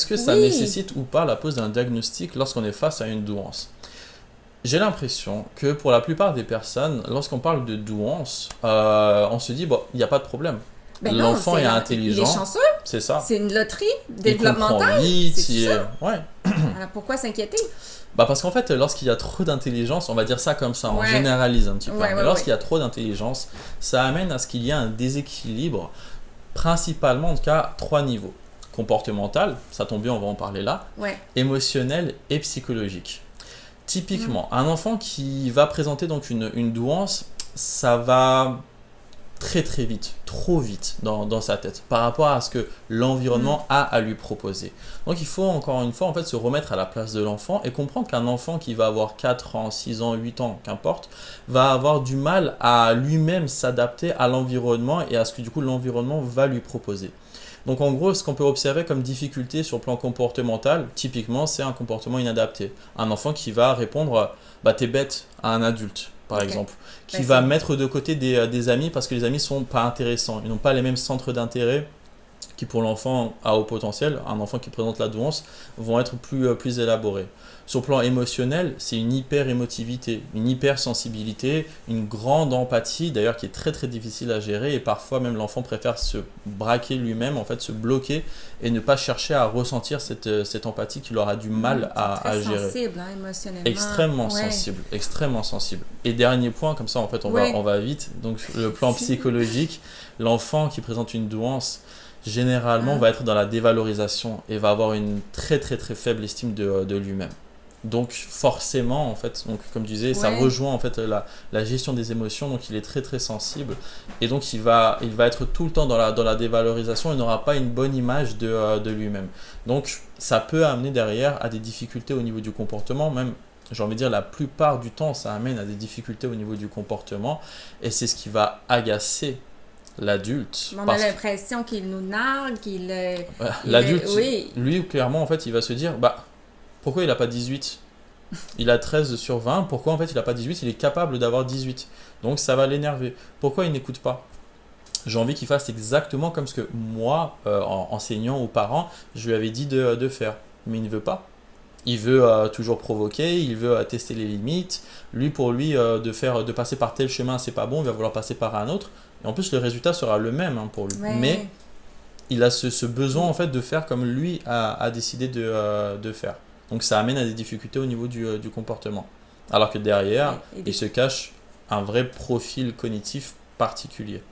Est-ce que ça Oui, nécessite ou pas la pose d'un diagnostic lorsqu'on est face à une douance? J'ai l'impression que pour la plupart des personnes, lorsqu'on parle de douance, on se dit, bon, il n'y a pas de problème. ben non, L'enfant est il est intelligent, chanceux. c'est ça. C'est une loterie Il comprend développementale. C'est vite, tout ça. Ouais. Alors pourquoi s'inquiéter? Bah parce qu'en fait, lorsqu'il y a trop d'intelligence, on va dire ça comme ça, on Ouais, généralise un petit peu, hein, ouais, mais ouais, lorsqu'il ouais. y a trop d'intelligence, ça amène à ce qu'il y ait un déséquilibre, principalement en tout cas, trois niveaux. Comportemental, ça tombe bien, on va en parler là, Ouais. émotionnel et psychologique. Mhm. Typiquement, un enfant qui va présenter donc une douance, ça va très très vite, trop vite dans sa tête par rapport à ce que Mhm. l'environnement a à lui proposer. Donc il faut encore une fois en fait se remettre à la place de l'enfant et comprendre qu'un enfant qui va avoir 4 ans, 6 ans, 8 ans, qu'importe, va avoir du mal à lui-même s'adapter à l'environnement et à ce que du coup l'environnement va lui proposer. Donc en gros, ce qu'on peut observer comme difficulté sur le plan comportemental, typiquement, c'est un comportement inadapté. Un enfant qui va répondre bah t'es bête à un adulte, par OK. exemple, Ben qui va c'est... mettre de côté des amis parce que les amis sont pas intéressants, ils n'ont pas les mêmes centres d'intérêt qui pour l'enfant à haut potentiel, un enfant qui présente la douance, vont être plus élaborés. Sur le plan émotionnel, c'est une hyper-émotivité, une hypersensibilité, une grande empathie, d'ailleurs qui est très très difficile à gérer et parfois même l'enfant préfère se braquer lui-même, en fait se bloquer et ne pas chercher à ressentir cette empathie qu'il aura du mal C'est très à gérer. sensible, hein, émotionnellement. Extrêmement Ouais. sensible, extrêmement sensible. Et dernier point, comme ça en fait on Ouais. va vite, donc le plan psychologique, l'enfant qui présente une douance généralement Hein? va être dans la dévalorisation et va avoir une très très très faible estime de lui-même. Donc forcément en fait, donc comme tu disais, ça Ouais. rejoint en fait la gestion des émotions, donc il est très très sensible et donc il va être tout le temps dans la dévalorisation, il n'aura pas une bonne image de lui-même. Donc ça peut amener derrière à des difficultés au niveau du comportement, même j'ai envie de dire la plupart du temps ça amène à des difficultés au niveau du comportement et c'est ce qui va agacer l'adulte On a parce que l'impression qu'il nous nargue, qu'il... l'adulte, oui. lui, clairement, en fait, il va se dire, bah, pourquoi il n'a pas 18? Il a 13 sur 20, pourquoi en fait il n'a pas 18? Il est capable d'avoir 18. Donc ça va l'énerver. Pourquoi il n'écoute pas? J'ai envie qu'il fasse exactement comme ce que moi, enseignant ou parent, je lui avais dit de faire. Mais il ne veut pas. Il veut toujours provoquer, il veut tester les limites. Lui, pour lui, de passer par tel chemin, c'est pas bon, il va vouloir passer par un autre. Et en plus, le résultat sera le même hein, pour lui. Mais Ouais. il a ce besoin en Puis, fait de faire comme lui a décidé de faire. Donc ça amène à des difficultés au niveau du comportement. Alors que derrière, et il des se cache un vrai profil cognitif particulier.